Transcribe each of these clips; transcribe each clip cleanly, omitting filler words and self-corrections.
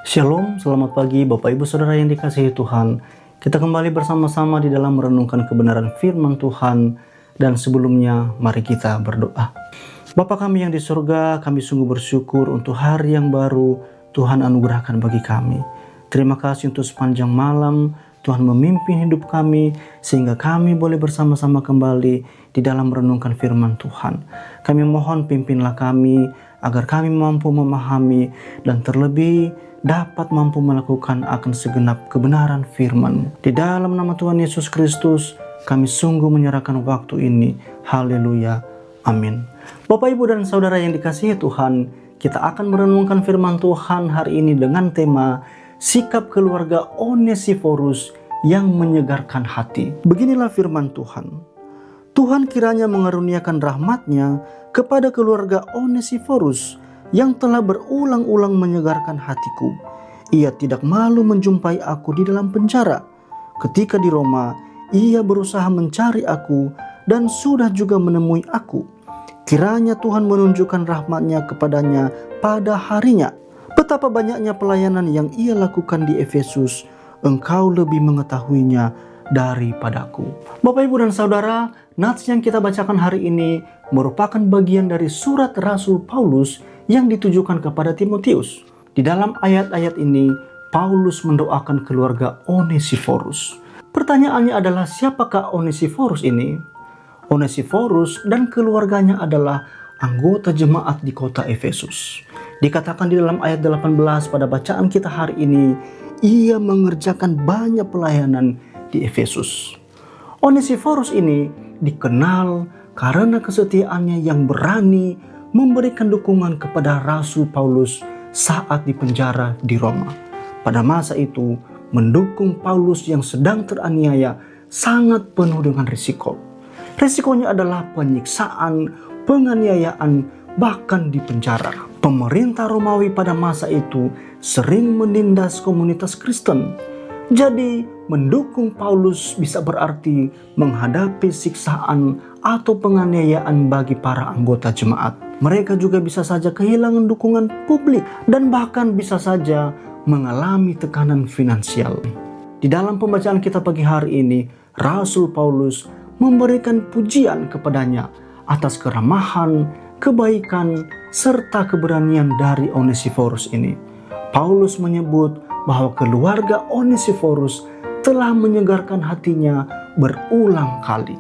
Shalom, selamat pagi Bapak Ibu Saudara yang dikasihi Tuhan. Kita kembali bersama-sama di dalam merenungkan kebenaran firman Tuhan. Dan sebelumnya mari kita berdoa. Bapa kami yang di surga, kami sungguh bersyukur untuk hari yang baru Tuhan anugerahkan bagi kami. Terima kasih untuk sepanjang malam Tuhan memimpin hidup kami sehingga kami boleh bersama-sama kembali di dalam merenungkan firman Tuhan. Kami mohon pimpinlah kami agar kami mampu memahami dan terlebih dapat mampu melakukan akan segenap kebenaran firman-Mu. Di dalam nama Tuhan Yesus Kristus, kami sungguh menyerahkan waktu ini. Haleluya. Amin. Bapak, Ibu, dan Saudara yang dikasihi Tuhan, kita akan merenungkan firman Tuhan hari ini dengan tema sikap keluarga Onesiforus yang menyegarkan hati. Beginilah firman Tuhan. Tuhan kiranya mengaruniakan rahmat-Nya kepada keluarga Onesiforus yang telah berulang-ulang menyegarkan hatiku. Ia tidak malu menjumpai aku di dalam penjara. Ketika di Roma, ia berusaha mencari aku dan sudah juga menemui aku. Kiranya Tuhan menunjukkan rahmat-Nya kepadanya pada harinya. Betapa banyaknya pelayanan yang ia lakukan di Efesus, engkau lebih mengetahuinya daripadaku. Bapak, Ibu, dan Saudara, nats yang kita bacakan hari ini merupakan bagian dari surat Rasul Paulus yang ditujukan kepada Timotius. Di dalam ayat-ayat ini, Paulus mendoakan keluarga Onesiforus. Pertanyaannya adalah, siapakah Onesiforus ini? Onesiforus dan keluarganya adalah anggota jemaat di kota Efesus. Dikatakan di dalam ayat 18 pada bacaan kita hari ini, ia mengerjakan banyak pelayanan di Efesus. Onesiforus ini dikenal karena kesetiaannya yang berani memberikan dukungan kepada Rasul Paulus saat dipenjara di Roma. Pada masa itu, mendukung Paulus yang sedang teraniaya sangat penuh dengan risiko. Risikonya adalah penyiksaan, penganiayaan, bahkan dipenjara. Pemerintah Romawi pada masa itu sering menindas komunitas Kristen. Jadi, mendukung Paulus bisa berarti menghadapi siksaan atau penganiayaan bagi para anggota jemaat. Mereka juga bisa saja kehilangan dukungan publik dan bahkan bisa saja mengalami tekanan finansial. Di dalam pembacaan kita pagi hari ini, Rasul Paulus memberikan pujian kepadanya atas keramahan, kebaikan, serta keberanian dari Onesiforus ini. Paulus menyebut bahwa keluarga Onesiforus telah menyegarkan hatinya berulang kali.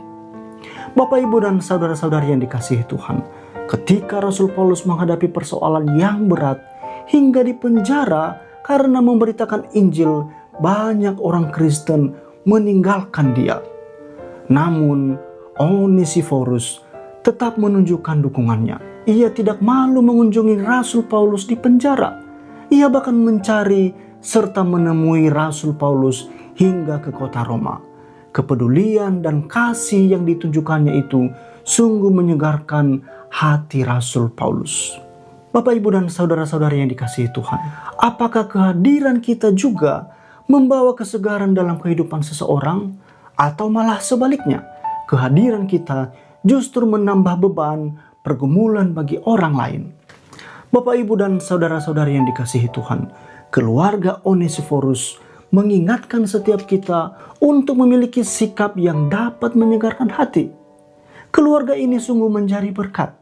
Bapak, Ibu, dan saudara-saudari yang dikasihi Tuhan, ketika Rasul Paulus menghadapi persoalan yang berat hingga dipenjara karena memberitakan Injil, banyak orang Kristen meninggalkan dia. Namun Onesiforus tetap menunjukkan dukungannya. Ia tidak malu mengunjungi Rasul Paulus di penjara. Ia bahkan mencari serta menemui Rasul Paulus hingga ke kota Roma. Kepedulian dan kasih yang ditunjukkannya itu sungguh menyegarkan hati Rasul Paulus. Bapak, Ibu, dan saudara-saudari yang dikasihi Tuhan, apakah kehadiran kita juga membawa kesegaran dalam kehidupan seseorang? Atau malah sebaliknya, kehadiran kita justru menambah beban pergumulan bagi orang lain? Bapak, Ibu, dan saudara-saudari yang dikasihi Tuhan, keluarga Onesiforus mengingatkan setiap kita untuk memiliki sikap yang dapat menyegarkan hati. Keluarga ini sungguh menjadi berkat.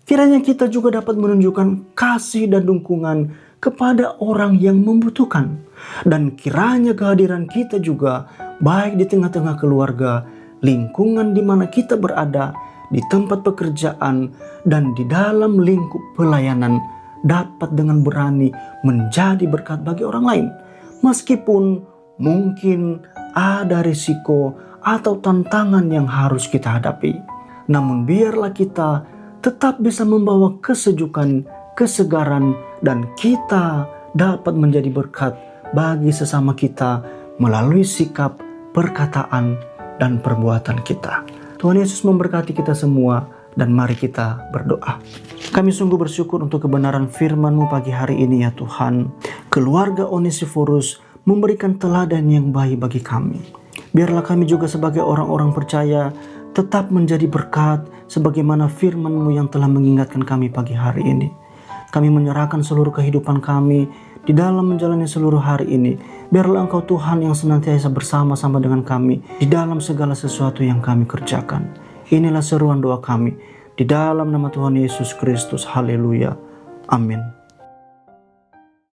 Kiranya kita juga dapat menunjukkan kasih dan dukungan kepada orang yang membutuhkan. Dan kiranya kehadiran kita juga baik di tengah-tengah keluarga, lingkungan di mana kita berada, di tempat pekerjaan, dan di dalam lingkup pelayanan dapat dengan berani menjadi berkat bagi orang lain. Meskipun mungkin ada risiko atau tantangan yang harus kita hadapi. Namun biarlah kita tetap bisa membawa kesejukan, kesegaran, dan kita dapat menjadi berkat bagi sesama kita melalui sikap, perkataan, dan perbuatan kita. Tuhan Yesus memberkati kita semua, dan mari kita berdoa. Kami sungguh bersyukur untuk kebenaran firman-Mu pagi hari ini ya Tuhan. Keluarga Onesiforus memberikan teladan yang baik bagi kami. Biarlah kami juga sebagai orang-orang percaya tetap menjadi berkat sebagaimana firman-Mu yang telah mengingatkan kami pagi hari ini. Kami menyerahkan seluruh kehidupan kami di dalam menjalani seluruh hari ini. Biarlah Engkau Tuhan yang senantiasa bersama-sama dengan kami di dalam segala sesuatu yang kami kerjakan. Inilah seruan doa kami. Di dalam nama Tuhan Yesus Kristus. Haleluya. Amin.